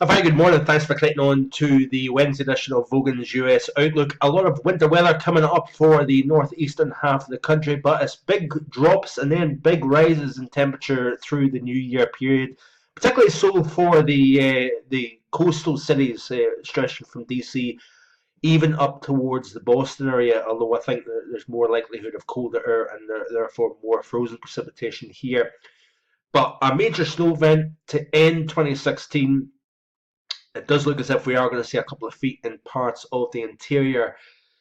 A very good morning. Thanks for clicking on to the Wednesday edition of Vogan's US Outlook. A lot of winter weather coming up for the northeastern half of the country, but it's big drops and then big rises in temperature through the New Year period, particularly so for the coastal cities stretching from DC even up towards the Boston area. Although I think that there's more likelihood of colder air and therefore more frozen precipitation here. But a major snow event to end 2016. It does look as if we are going to see a couple of feet in parts of the interior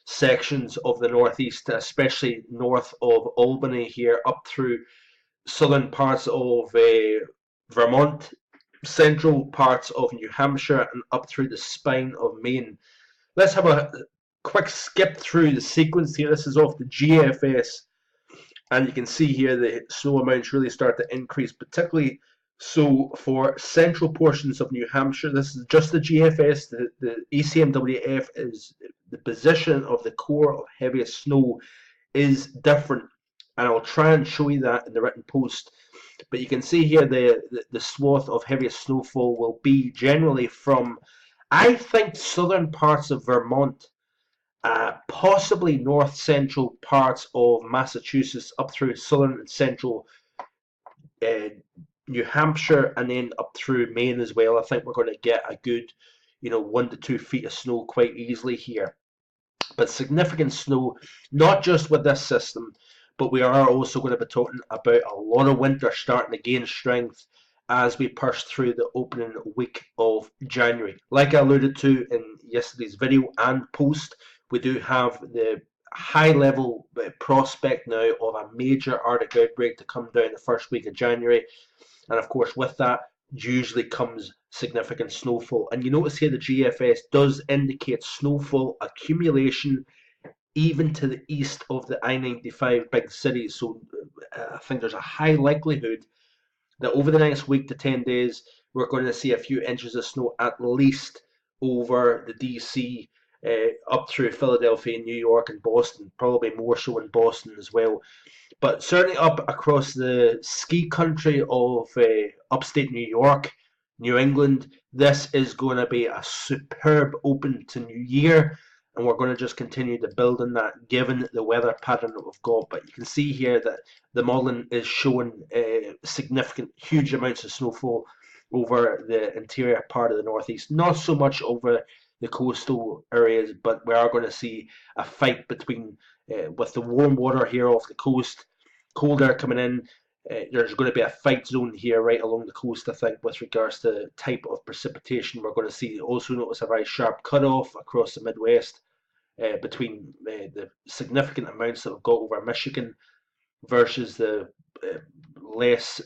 sections of the northeast, especially north of Albany here, up through southern parts of Vermont, central parts of New Hampshire, and up through the spine of Maine. Let's have a quick skip through the sequence here. This is off the GFS, and you can see here the snow amounts really start to increase, particularly so for central portions of New Hampshire. This is just the GFS. The ECMWF is the position of the core of heaviest snow is different, and I'll try and show you that in the written post. But you can see here the swath of heaviest snowfall will be generally from, I think, southern parts of Vermont, possibly north central parts of Massachusetts, up through southern and central uh, New Hampshire, and then up through Maine as well. I think we're going to get a good, 1 to 2 feet of snow quite easily here. But significant snow, not just with this system, but we are also going to be talking about a lot of winter starting to gain strength as we push through the opening week of January. Like I alluded to in yesterday's video and post, we do have the high level prospect now of a major Arctic outbreak to come down the first week of January. And of course, with that usually comes significant snowfall. And you notice here the GFS does indicate snowfall accumulation even to the east of the I-95 big cities. So I think there's a high likelihood that over the next week to 10 days, we're going to see a few inches of snow at least over the DC, up through Philadelphia, New York, and Boston, probably more so in Boston as well. But certainly up across the ski country of upstate New York, New England, this is going to be a superb open to New Year, and we're going to just continue to build on that given the weather pattern that we've got. But you can see here that the modelling is showing significant, huge amounts of snowfall over the interior part of the northeast. Not so much over the coastal areas, but we are going to see a fight between with the warm water here off the coast, cold air coming in. There's going to be a fight zone here right along the coast, I think, with regards to type of precipitation. We're going to see also notice a very sharp cutoff across the Midwest between the significant amounts that we've got over Michigan versus the uh, less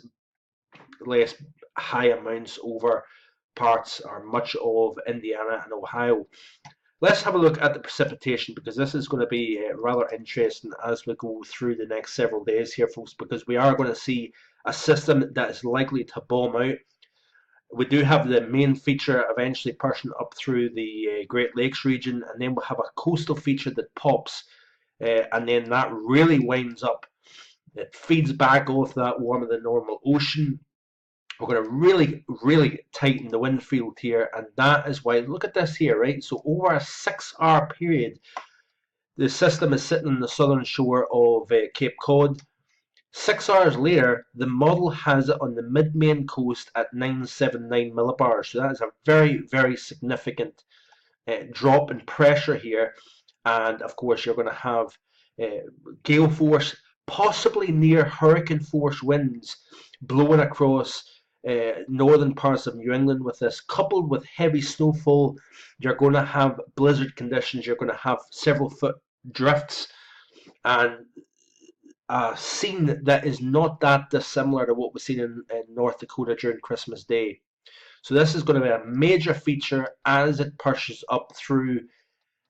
less high amounts over parts or much of Indiana and Ohio. Let's have a look at the precipitation, because this is going to be rather interesting as we go through the next several days here, folks, because we are going to see a system that is likely to bomb out. We do have the main feature eventually pushing up through the Great Lakes region, and then we'll have a coastal feature that pops, and then that really winds up. It feeds back off that warmer than normal ocean. We're going to really tighten the wind field here, and that is why, look at this here, right? So over a 6 hour period, the system is sitting on the southern shore of Cape Cod. 6 hours later, the model has it on the mid-Maine coast at 979 millibars. So that is a very significant drop in pressure here. And of course, you're going to have gale force, possibly near hurricane force winds blowing across northern parts of New England with this, coupled with heavy snowfall. You're going to have blizzard conditions. You're going to have several foot drifts, and a scene that is not that dissimilar to what we've seen in North Dakota during Christmas Day. So this is going to be a major feature as it pushes up through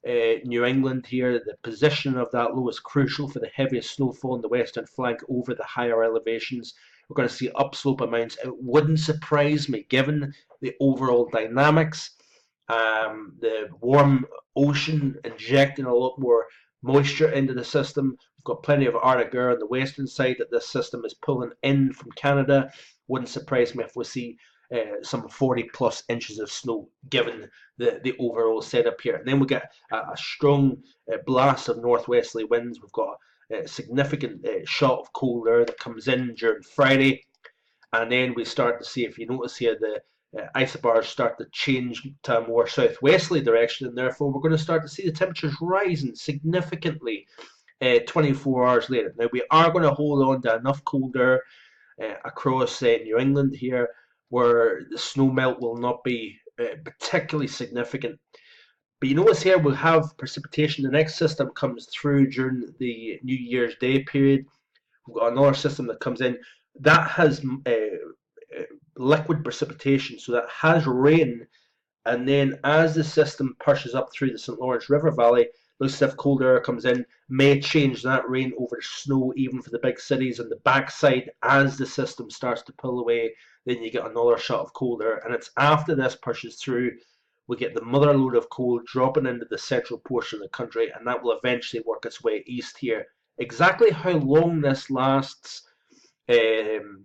New England here. The position of that low is crucial for the heaviest snowfall in the western flank over the higher elevations. We're going to see upslope amounts. It wouldn't surprise me, given the overall dynamics, the warm ocean injecting a lot more moisture into the system. We've got plenty of Arctic on the western side that this system is pulling in from Canada. Wouldn't surprise me if we see some 40 plus inches of snow, given the overall setup here. And then we get a strong blast of northwesterly winds. We've got a significant shot of cold air that comes in during Friday, and then we start to see, if you notice here, the isobars start to change to a more southwesterly direction, and therefore we're going to start to see the temperatures rising significantly 24 hours later. Now, we are going to hold on to enough cold air across New England here, where the snow melt will not be particularly significant. But you notice here we'll have precipitation. The next system comes through during the New Year's Day period. We've got another system that comes in that has liquid precipitation, so that has rain, and then as the system pushes up through the St. Lawrence River Valley, looks as if cold air comes in, may change that rain over to snow even for the big cities. On the backside, as the system starts to pull away, then you get another shot of cold air, and it's after this pushes through, we get the mother load of cold dropping into the central portion of the country, and that will eventually work its way east here. Exactly how long this lasts, um,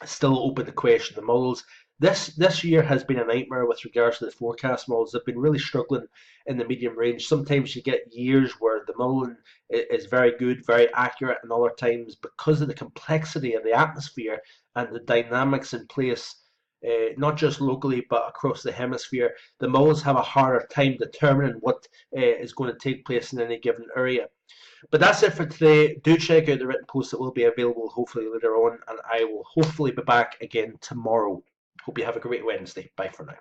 still open to question. The models this year has been a nightmare with regards to the forecast models. They've been really struggling in the medium range. Sometimes you get years where the modeling is very good, very accurate, and other times, because of the complexity of the atmosphere and the dynamics in place, not just locally but across the hemisphere, the models have a harder time determining what is going to take place in any given area. But that's it for today. Do check out the written post that will be available hopefully later on, and I will hopefully be back again tomorrow. Hope you have a great Wednesday. Bye for now.